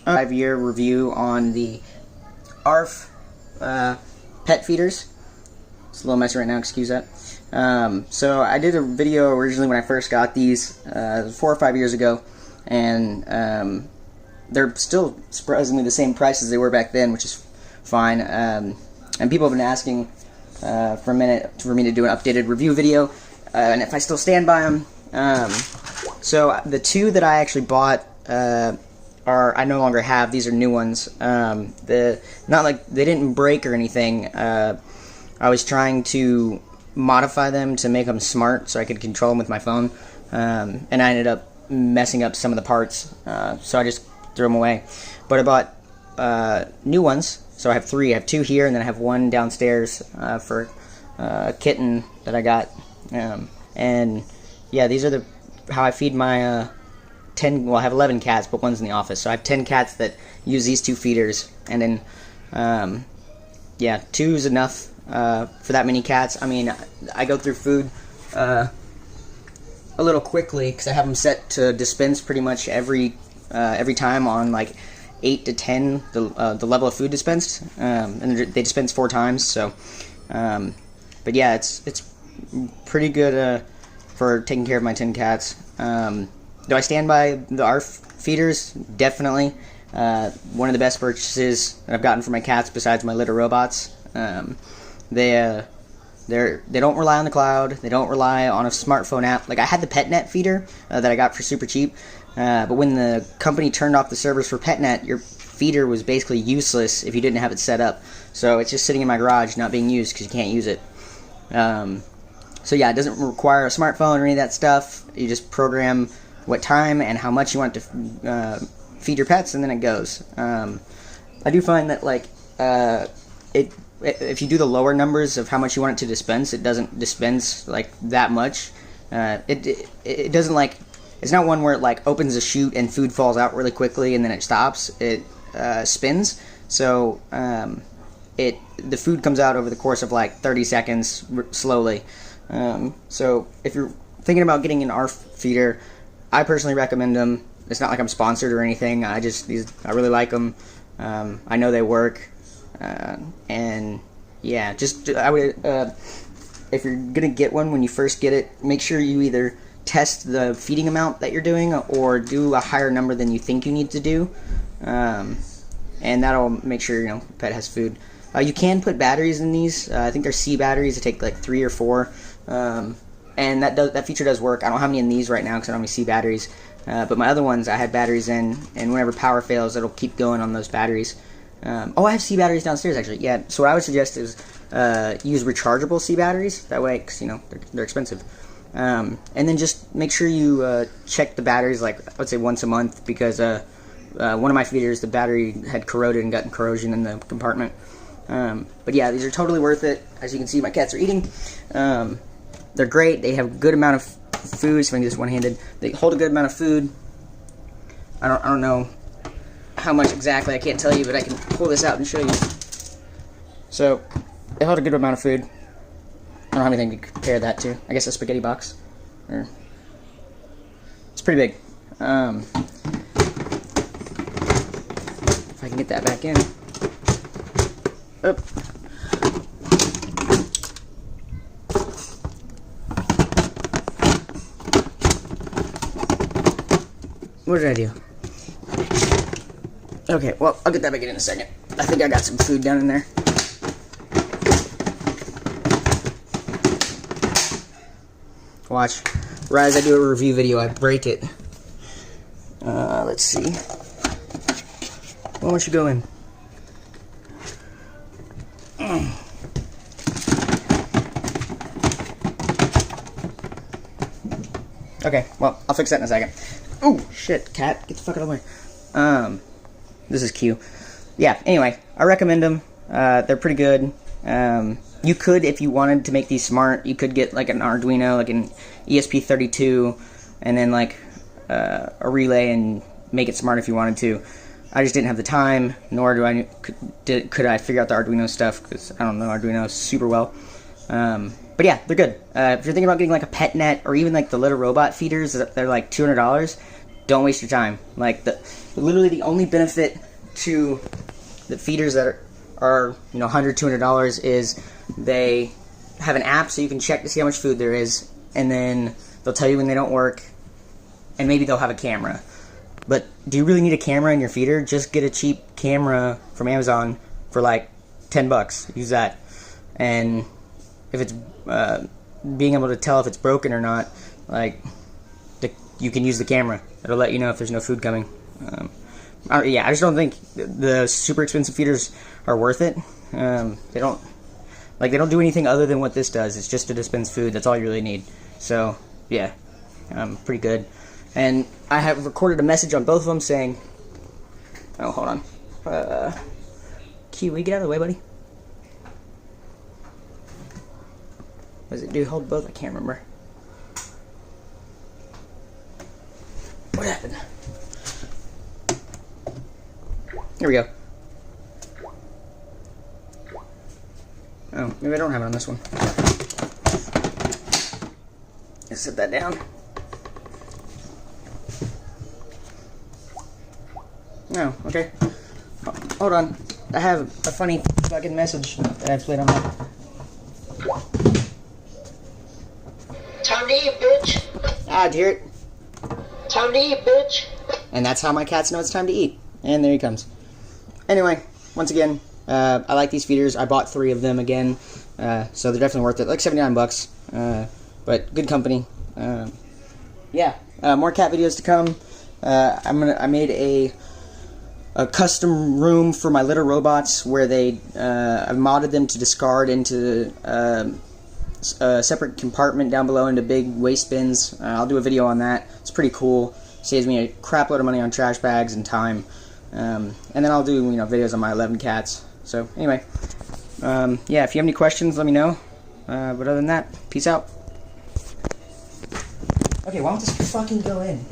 5-year review on the ARF pet feeders. It's a little messy right now, excuse that. So I did a video originally when I first got these 4 or 5 years ago, and they're still surprisingly the same price as they were back then, which is fine. And people have been asking for a minute for me to do an updated review video, and if I still stand by them. So the 2 that I actually bought I no longer have. These are new ones. Not like they didn't break or anything. I was trying to modify them to make them smart so I could control them with my phone, and I ended up messing up some of the parts, so I just threw them away. But I bought new ones, so I have 3. I have 2 here, and then I have 1 downstairs for a kitten that I got. And yeah, these are how I feed my 10. Well, I have 11 cats, but one's in the office, so I have 10 cats that use these 2 feeders, and then yeah, 2 is enough for that many cats. I mean, I go through food a little quickly because I have them set to dispense pretty much every time on like 8 to 10 the level of food dispensed, and they dispense 4 times. So, but yeah, it's pretty good for taking care of my 10 cats. Do I stand by the ARF feeders? Definitely. One of the best purchases that I've gotten for my cats besides my litter robots. They don't rely on the cloud. They don't rely on a smartphone app. Like, I had the PetNet feeder that I got for super cheap, but when the company turned off the servers for PetNet, your feeder was basically useless if you didn't have it set up. So it's just sitting in my garage not being used because you can't use it. So yeah, it doesn't require a smartphone or any of that stuff. You just program what time and how much you want to feed your pets, and then it goes. I do find that like if you do the lower numbers of how much you want it to dispense, it doesn't dispense like that much. It doesn't like, it's not one where it like opens a chute and food falls out really quickly and then it stops. It spins, so the food comes out over the course of like 30 seconds slowly. So if you're thinking about getting an ARF feeder, I personally recommend them. It's not like I'm sponsored or anything. I really like them. I know they work. And yeah, I would, if you're gonna get one, when you first get it, make sure you either test the feeding amount that you're doing or do a higher number than you think you need to do, and that'll make sure your pet has food. You can put batteries in these. I think they're C batteries. They take like 3 or 4, and that feature does work. I don't have any in these right now because I don't have any C batteries, but my other ones I had batteries in, and whenever power fails, it'll keep going on those batteries. I have C batteries downstairs actually. Yeah, so what I would suggest is use rechargeable C batteries. That way, because they're expensive. And then just make sure you check the batteries, like I would say once a month, because one of my feeders, the battery had corroded and gotten corrosion in the compartment. But yeah, these are totally worth it. As you can see, my cats are eating. They're great. They have a good amount of food. So I can do this one-handed. They hold a good amount of food. I don't know how much exactly, I can't tell you, but I can pull this out and show you. So they hold a good amount of food. I don't have anything to compare that to. I guess a spaghetti box. It's pretty big. If I can get that back in. Oop. What did I do? Okay, well, I'll get that back in a second. I think I got some food down in there. Watch. Right as I do a review video, I break it. Let's see. Why don't you go in? Okay, well, I'll fix that in a second. Oh, shit, cat, get the fuck out of the way. This is Q. Yeah, anyway, I recommend them. They're pretty good. You could, if you wanted to make these smart, you could get like an Arduino, like an ESP32, and then like a relay and make it smart if you wanted to. I just didn't have the time, nor could I figure out the Arduino stuff, because I don't know Arduino super well. But yeah, they're good. If you're thinking about getting like a PetNet or even like the little robot feeders, they're like $200. don't waste your time. Like, literally the only benefit to the feeders that are you know, $100, $200 is they have an app so you can check to see how much food there is, and then they'll tell you when they don't work, and maybe they'll have a camera. But do you really need a camera in your feeder? Just get a cheap camera from Amazon for like $10. Use that. And if it's being able to tell if it's broken or not, like, you can use the camera. It'll let you know if there's no food coming. I just don't think the super expensive feeders are worth it. They don't do anything other than what this does. It's just to dispense food. That's all you really need. So yeah, pretty good. And I have recorded a message on both of them saying, oh, hold on. Kiwi, get out of the way, buddy. What does it do? Hold both? I can't remember. What happened? Here we go. Oh, maybe I don't have it on this one. Let's set that down. Oh, okay. Hold on. I have a funny fucking message that I've played on that. Time to eat, bitch. Ah, did you hear it? Time to eat, bitch. And that's how my cats know it's time to eat. And there he comes. Anyway, once again, I like these feeders. I bought 3 of them again, so they're definitely worth it. Like $79, but good company. Yeah, more cat videos to come. I made a custom room for my litter robots where I've modded them to discard into a separate compartment down below into big waste bins. I'll do a video on that. It's pretty cool. Saves me a crap load of money on trash bags and time. And then I'll do videos on my 11 cats. So anyway, yeah, if you have any questions, let me know. But other than that, peace out. Okay, why don't this fucking go in?